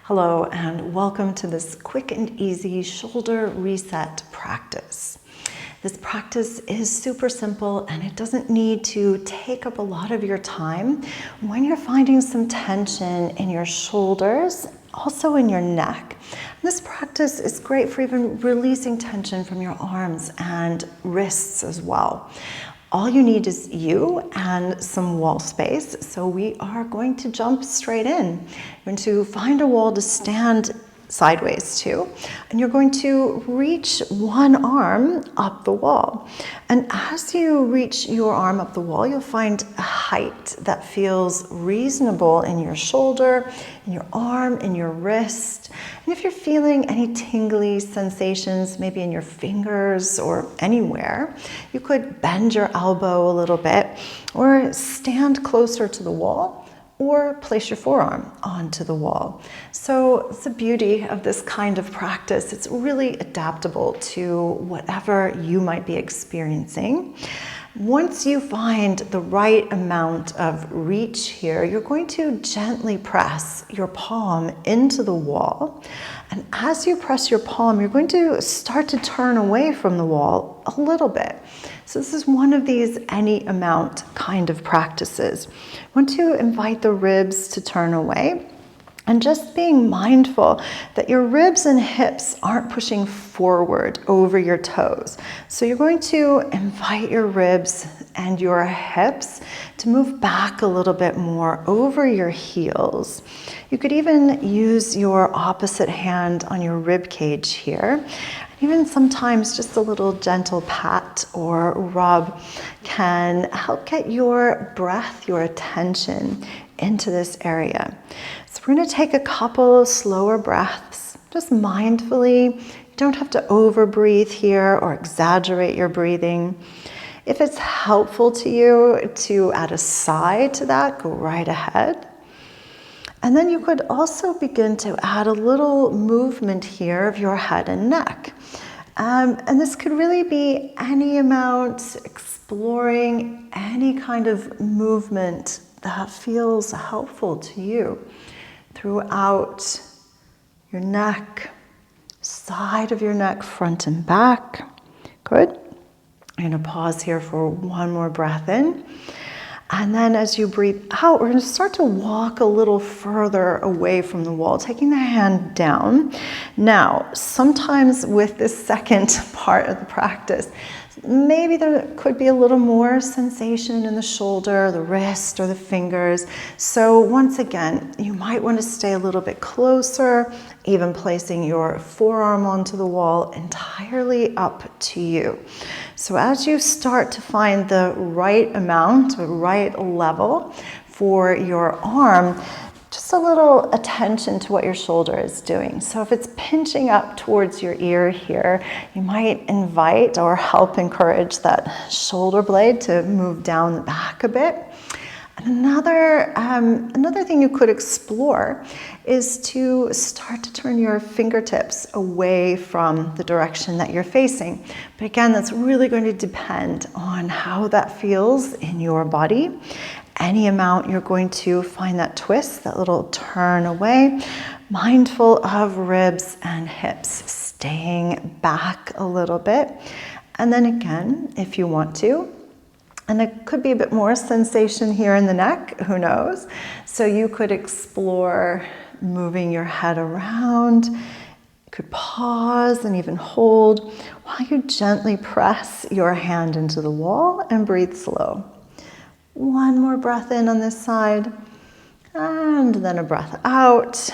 Hello and welcome to this quick and easy shoulder reset practice. This practice is super simple and it doesn't need to take up a lot of your time when you're finding some tension in your shoulders, also in your neck. This practice is great for even releasing tension from your arms and wrists as well. All you need is you and some wall space. So we are going to jump straight in. You're going to find a wall to stand sideways to, and you're going to reach one arm up the wall. And as you reach your arm up the wall, you'll find a height that feels reasonable in your shoulder, in your arm, in your wrist. And if you're feeling any tingly sensations, maybe in your fingers or anywhere, you could bend your elbow a little bit or stand closer to the wall, or place your forearm onto the wall. So it's the beauty of this kind of practice. It's really adaptable to whatever you might be experiencing. Once you find the right amount of reach here, you're going to gently press your palm into the wall. And as you press your palm, you're going to start to turn away from the wall a little bit. So this is one of these any amount kind of practices. I want to invite the ribs to turn away and just being mindful that your ribs and hips aren't pushing forward over your toes. So you're going to invite your ribs and your hips to move back a little bit more over your heels. You could even use your opposite hand on your rib cage here. Even sometimes just a little gentle pat or rub can help get your breath, your attention into this area. So we're going to take a couple slower breaths, just mindfully. You don't have to over-breathe here or exaggerate your breathing. If it's helpful to you to add a sigh to that, go right ahead. And then you could also begin to add a little movement here of your head and neck. And this could really be any amount, exploring any kind of movement that feels helpful to you throughout your neck, side of your neck, front and back. Good. I'm going to pause here for one more breath in. And then as you breathe out, we're going to start to walk a little further away from the wall, taking the hand down. Now, sometimes with this second part of the practice, maybe there could be a little more sensation in the shoulder, the wrist, or the fingers. So once again, you might want to stay a little bit closer, even placing your forearm onto the wall, entirely up to you. So as you start to find the right amount, the right level for your arm, just a little attention to what your shoulder is doing. So if it's pinching up towards your ear here, you might invite or help encourage that shoulder blade to move down the back a bit. And another thing you could explore is to start to turn your fingertips away from the direction that you're facing. But again, that's really going to depend on how that feels in your body. Any amount, you're going to find that twist, that little turn away, mindful of ribs and hips, staying back a little bit. And then again, if you want to, and it could be a bit more sensation here in the neck, who knows? So you could explore moving your head around. You could pause and even hold while you gently press your hand into the wall and breathe slow. One more breath in on this side, and then a breath out.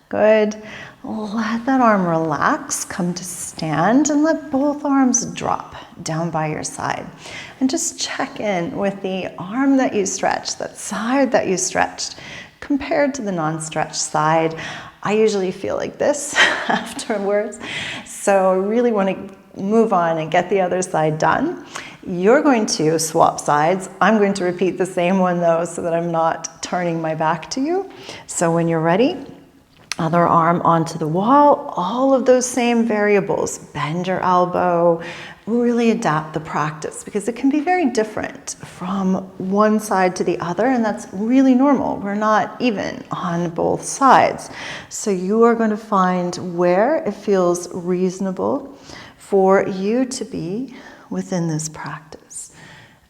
Good. Let that arm relax, come to stand, and let both arms drop down by your side. And just check in with the arm that you stretched, that side that you stretched, compared to the non-stretched side. I usually feel like this afterwards, so I really want to move on and get the other side done. You're going to swap sides. I'm going to repeat the same one though, so that I'm not turning my back to you. So when you're ready, Other arm onto the wall, all of those same variables. Bend your elbow, really adapt the practice because it can be very different from one side to the other, and that's really normal. We're not even on both sides. So you are going to find where it feels reasonable for you to be within this practice.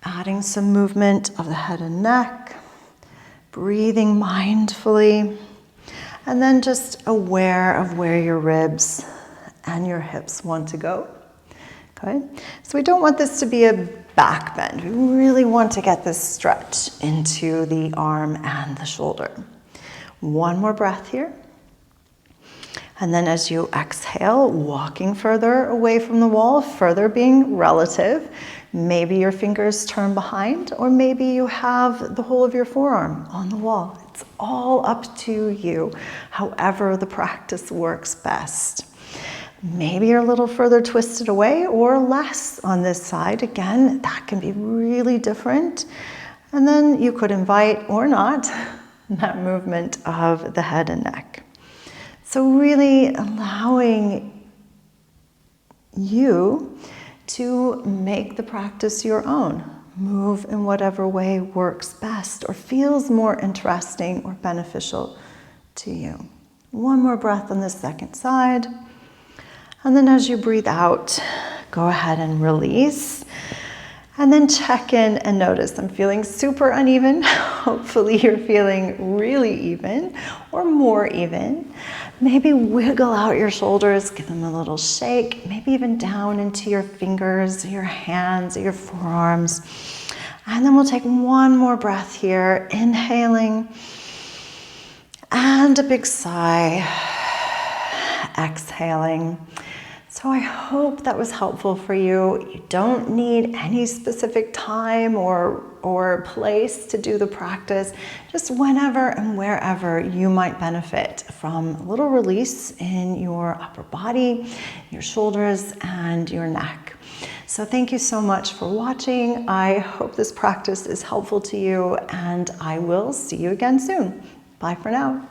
Adding some movement of the head and neck, breathing mindfully, and then just aware of where your ribs and your hips want to go. Okay? So we don't want this to be a back bend. We really want to get this stretch into the arm and the shoulder. One more breath here. And then as you exhale, walking further away from the wall, further being relative. Maybe your fingers turn behind, or maybe you have the whole of your forearm on the wall. It's all up to you, however the practice works best. Maybe you're a little further twisted away or less on this side. Again, that can be really different. And then you could invite, or not, that movement of the head and neck. So really allowing you to make the practice your own. Move in whatever way works best or feels more interesting or beneficial to you. One more breath on the second side. And then as you breathe out, go ahead and release. And then check in and notice, I'm feeling super uneven. Hopefully you're feeling really even or more even. Maybe wiggle out your shoulders, give them a little shake, maybe even down into your fingers, your hands, your forearms. And then we'll take one more breath here, inhaling, and a big sigh, exhaling. So I hope that was helpful for you. You don't need any specific time or place to do the practice. Just whenever and wherever you might benefit from a little release in your upper body, your shoulders, and your neck. So thank you so much for watching. I hope this practice is helpful to you, and I will see you again soon. Bye for now.